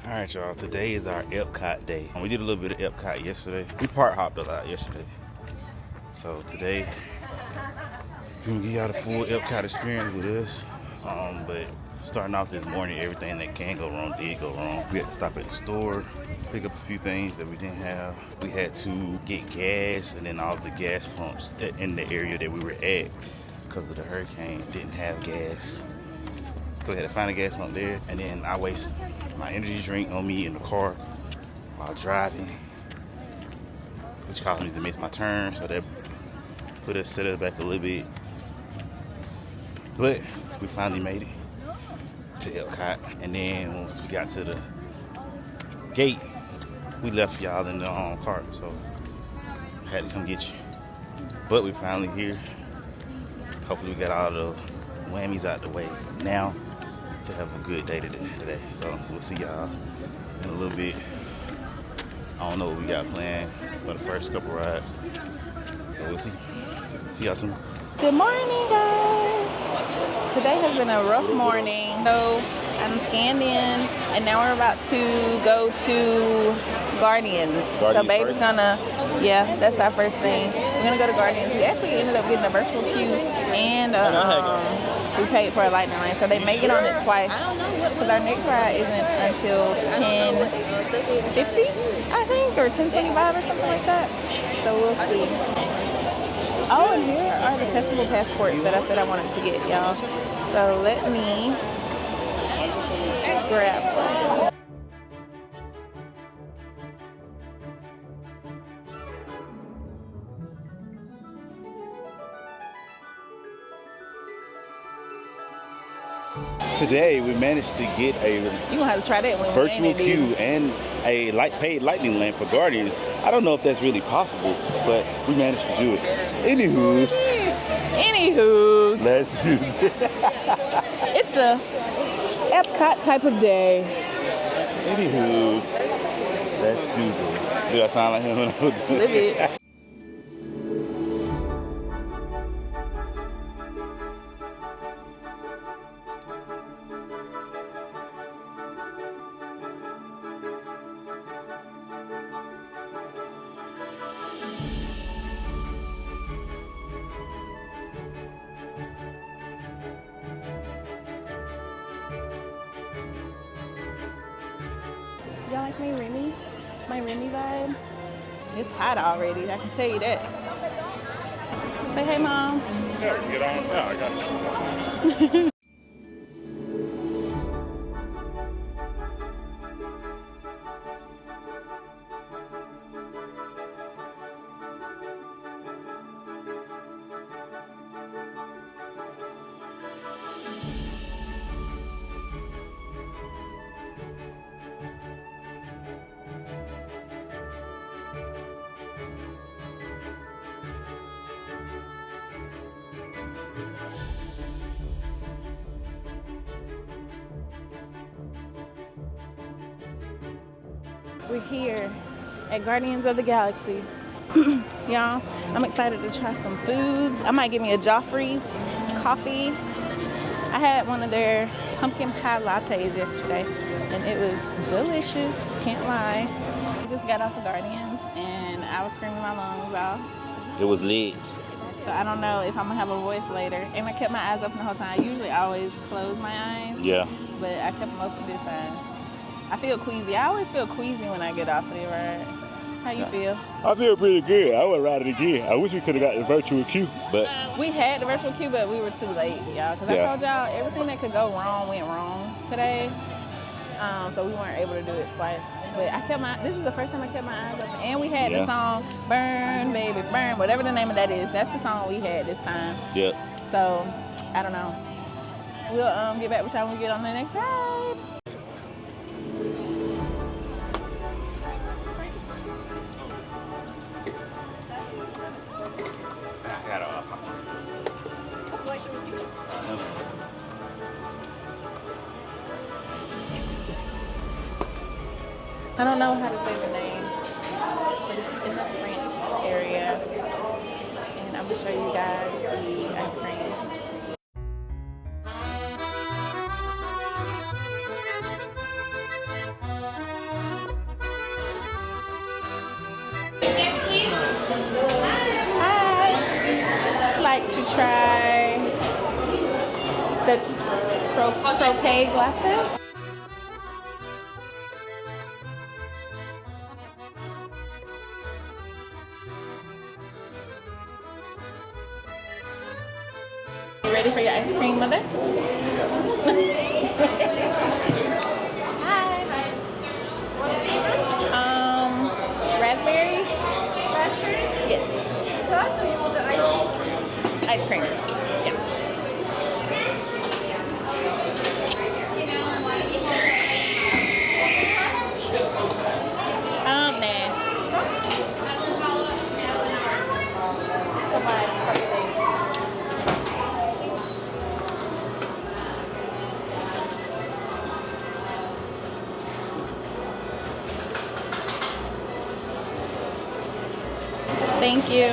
All right, y'all. Today is our EPCOT day. We did a little bit of EPCOT yesterday. We part hopped a lot yesterday. So today, we're gonna give y'all the full EPCOT experience with us. But starting off this morning, everything that can go wrong did go wrong. We had to stop at the store, pick up a few things that we didn't have. We had to get gas, and then all of the gas pumps in the area that we were at, because of the hurricane, didn't have gas. So we had to find a gas pump there, and then I waste my energy drink on me in the car while driving, which caused me to miss my turn, so that set us back a little bit. But we finally made it to EPCOT, and then once we got to the gate, we left y'all in the cart, so I had to come get you. But we're finally here. Hopefully we got all the whammies out the way now to have a good day today. So we'll see y'all in a little bit. I don't know what we got planned for the first couple rides, so we'll see y'all soon. Good morning, guys. Today has been a rough morning. So I'm scanned in, and now we're about to go to Guardians. So baby's gonna, yeah, that's our first thing. We're gonna go to Guardians. We actually ended up getting a virtual queue, and we paid for a lightning lane. So they may get on it twice, because our next ride isn't until 10:50, I think, or 10:25 or something like that. So we'll see. Oh, and here are the festival passports that I said I wanted to get, y'all. So let me grab some. Today we managed to get a You gonna have to try that when virtual queue and a paid lightning lane for Guardians. I don't know if that's really possible, but we managed to do it. Anywho's, let's do this. It's a EPCOT type of day. Anywho's, let's do this. Do I sound like him when I was doing Live it? it. Y'all like my Remy vibe? It's hot already, I can tell you that. Say hey, Mom. Yeah, we can get on. Yeah, I got it. We're here at Guardians of the Galaxy. Y'all, I'm excited to try some foods. I might get me a Joffrey's coffee. I had one of their pumpkin pie lattes yesterday, and it was delicious, can't lie. We just got off the Guardians, and I was screaming my lungs off. It was lit. So I don't know if I'm gonna have a voice later. And I kept my eyes open the whole time. I usually always close my eyes. Yeah. But I kept them open this time. I feel queasy. I always feel queasy when I get off of the ride. How you feel? I feel pretty good. I would ride it again. I wish we could have got the virtual queue, but We had the virtual queue, but we were too late, y'all. Because I told y'all everything that could go wrong went wrong today. So we weren't able to do it twice. But this is the first time I kept my eyes open. And we had the song, Burn, Baby, Burn, whatever the name of that is. That's the song we had this time. Yep. So, I don't know. We'll get back with y'all when we get on the next ride. I don't know how to say the name, but it's in the French area, and I'm gonna show you guys the ice cream. like to try the croquet glasses. You ready for your ice cream, mother? Hi. Raspberry? Raspberry? Yes. Sauce or you want the ice cream? Ice cream. Yeah. Nah. Come on, thank you.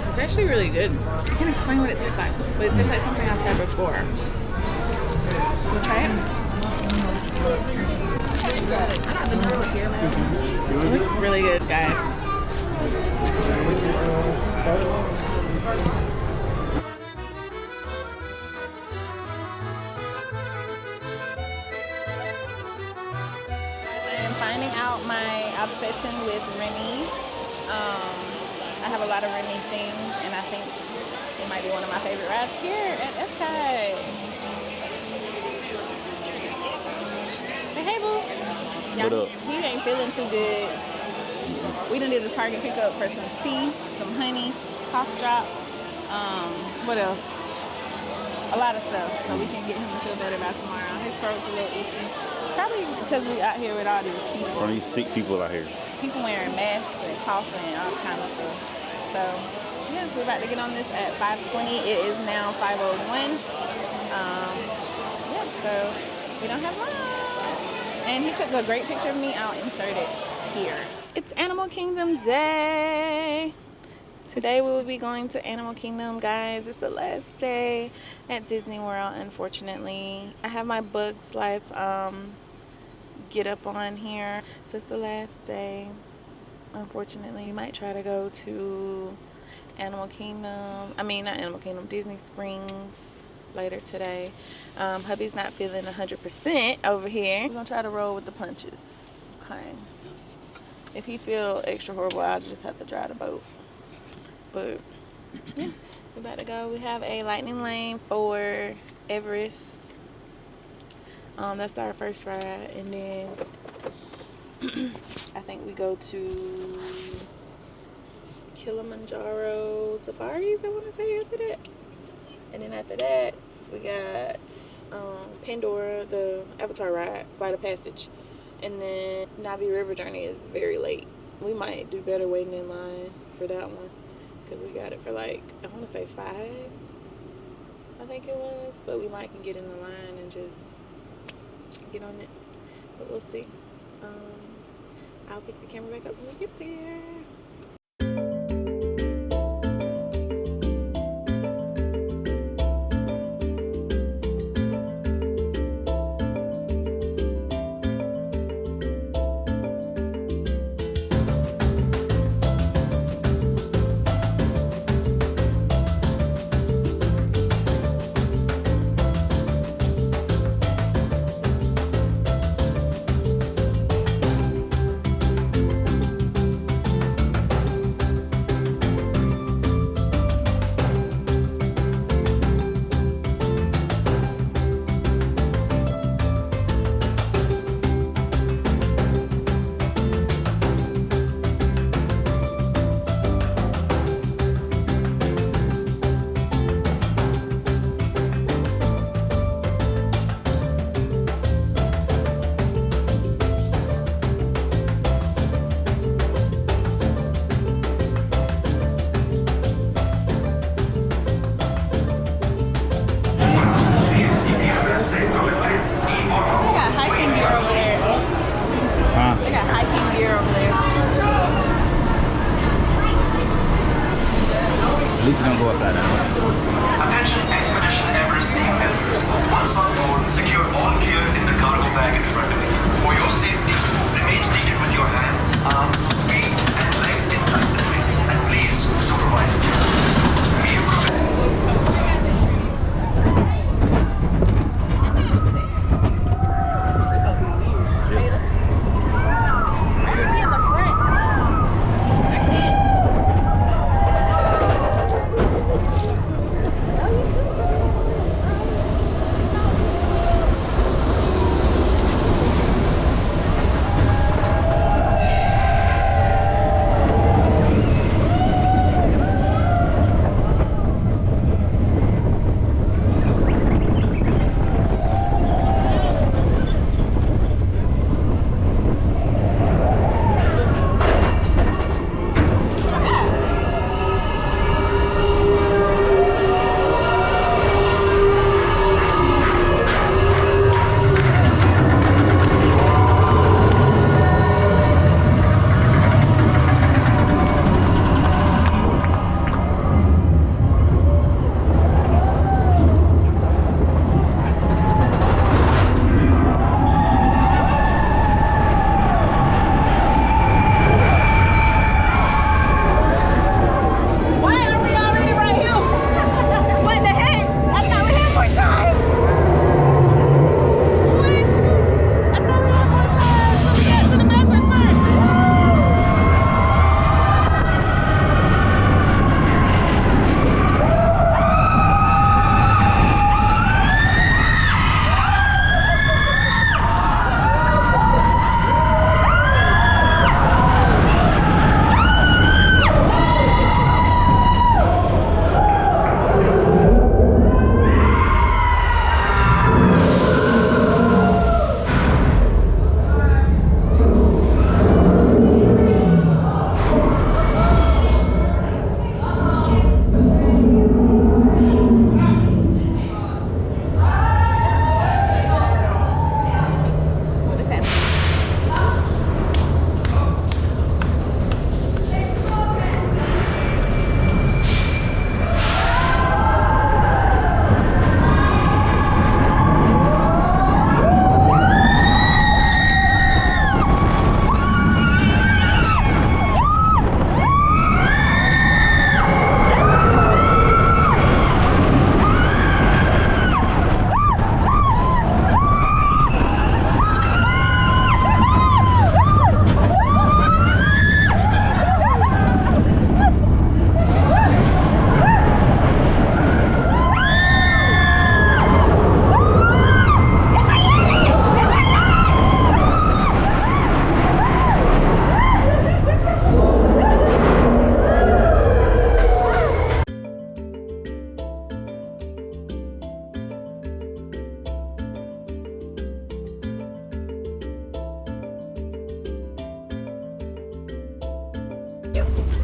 It's actually really good. I can't explain what it tastes like, but it tastes like something I've had before. Wanna try it? It looks really good, guys. Finding out my obsession with Remy. I have a lot of Remy things, and I think it might be one of my favorite rides here at EPCOT. Hey, boo. Y'all, he ain't feeling too good. We done did the Target pickup for some tea, some honey, cough drop. What else? A lot of stuff, so we can get him to feel better by tomorrow. His throat's a little itchy. Probably because we out here with all these people. All these sick people out here. People wearing masks and coughing and all kind of stuff. So, yeah, we're about to get on this at 5:20. It is now 5:01. Yeah, so we don't have long. And he took a great picture of me. I'll insert it here. It's Animal Kingdom Day. Today we will be going to Animal Kingdom, guys. It's the last day at Disney World, unfortunately. I have my Bugs Life get up on here. So it's the last day. Unfortunately, we might try to go to Animal Kingdom. I mean, not Animal Kingdom, Disney Springs later today. Hubby's not feeling 100% over here. We're gonna try to roll with the punches. Okay. If he feel extra horrible, I'll just have to drive the boat. But yeah, we're about to go. We have a lightning lane for Everest. That's our first ride, and then I think we go to Kilimanjaro Safaris, I want to say, after that. And then after that, we got Pandora, the Avatar ride, Flight of Passage. And then Navi River Journey is very late. We might do better waiting in line for that one, because we got it for like, I want to say 5, I think it was. But we might can get in the line and just get on it. But we'll see. I'll pick the camera back up when we get there. At least don't go upside down. Attention Expedition Everest team members. Once on board, secure all gear in the cargo bag in front of you. For your safety, remain seated with your hands, arms, feet, and legs inside the train. And please supervise children. Meal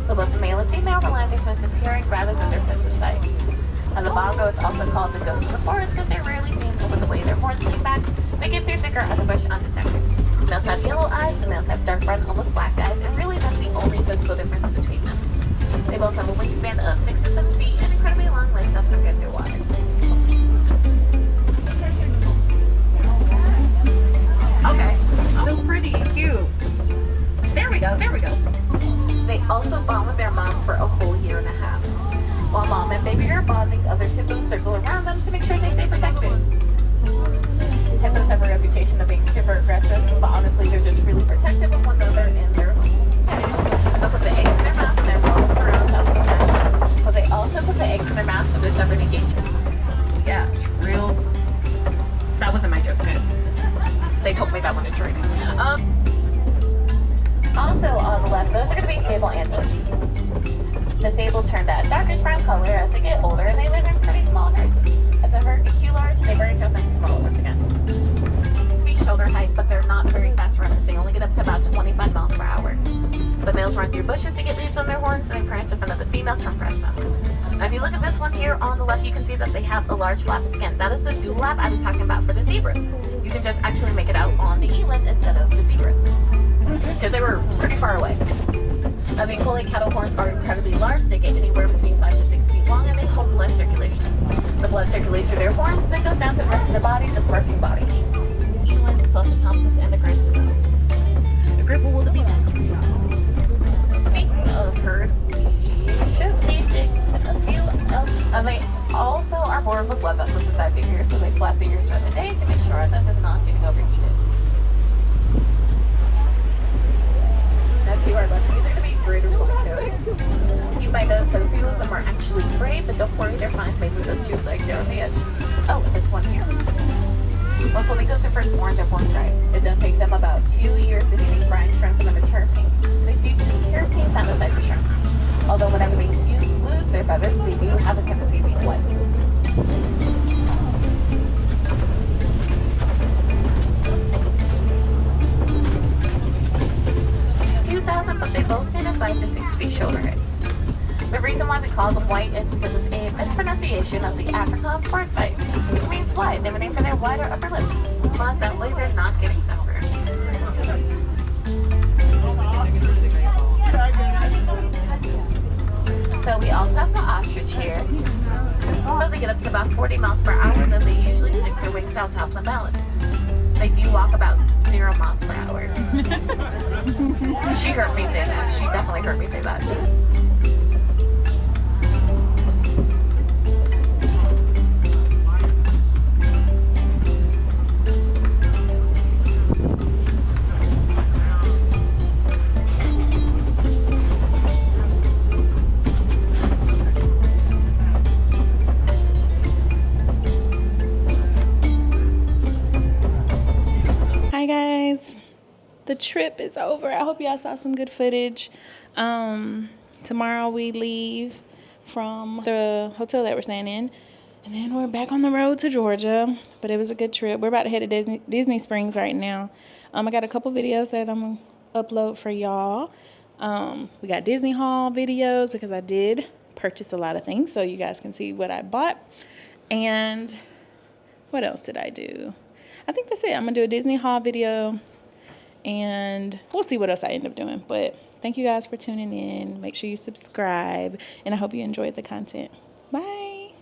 So both the male and female rely on their sense of hearing rather than their sense of sight. And the bongo is also called the ghost of the forest because they're rarely seen, but with the way their horns lean back, they can appear thicker on the bush undetected. The males have yellow eyes, the males have dark brown, almost black eyes, and really that's the only physical difference between them. They both have a wingspan of 6 to 7 feet and incredibly long legs that can get through water. Okay, so pretty cute. There we go, there we go. They also bond with their mom for a whole year and a half. While mom and baby are bonding, other hippos circle around them to make sure they stay protected. Hippos have a reputation of being super aggressive, but honestly they're just really protective of one another and their home. They'll put the eggs in their mouth and they're rolling around up the nest. But they also put the eggs in their mouth if there's ever negation. Yeah, it's real. That wasn't my joke, guys. They told me that when it's raining. Also on the left, those are going to be sable antelopes. The sable turn that darkish brown color as they get older, and they live in pretty small herds. If the herd is too large, they branch off and small once again. Sweet shoulder height, but they're not very fast runners. They only get up to about 25 miles per hour. The males run through bushes to get leaves on their horns, and they prance in front of the females to impress them. Now if you look at this one here on the left, you can see that they have a large flap of skin. That is the dewlap I was talking about for the zebras. You can just actually make it out on the eland instead of the zebras, because they were pretty far away. Now the Coley cattle horns are incredibly large. They get anywhere between 5 to 6 feet long, and they hold blood circulation. Blood circulates through their horns, then goes down to the rest of their body, dispersing body. Elands, Thompsons, and the Grisly cells. The group of wildebeest. Speaking of herd, we should be seeing a few else. They also are born with blood vessels inside their ears, so they flap their ears during the day to make sure that they're not getting overheated. Now, to our left, these are going to be greater black-toed. You might notice that a few of them are actually gray, but don't worry, they're fine. Maybe those two legs there on the edge. Oh, and there's one here. Once when they go to firstborn, they're born gray. It does take them about 2 years to getting brine shrimp and mature pink. They do pure pink on the side of shrimp. Although whenever they lose their feathers, they do have a tendency to be white. But they both stand at 5 to 6 feet shoulder height. The reason why we call them white is because it's a mispronunciation of the Afrikaans word white, which means wide. They were named for their wider upper lips, but that way they're not getting sunburned. So we also have the ostrich here. So they get up to about 40 miles per hour, and they usually stick their wings out to help them balance. They do walk about 0 miles per hour. She heard me say that. She definitely heard me say that. Hi guys, the trip is over. I hope y'all saw some good footage. Tomorrow we leave from the hotel that we're staying in, and then we're back on the road to Georgia. But it was a good trip. We're about to head to Disney Springs right now. I got a couple videos that I'm gonna upload for y'all. We got Disney haul videos because I did purchase a lot of things, so you guys can see what I bought. And what else did I do? I think that's it. I'm going to do a Disney haul video, and we'll see what else I end up doing. But thank you guys for tuning in. Make sure you subscribe, and I hope you enjoyed the content. Bye.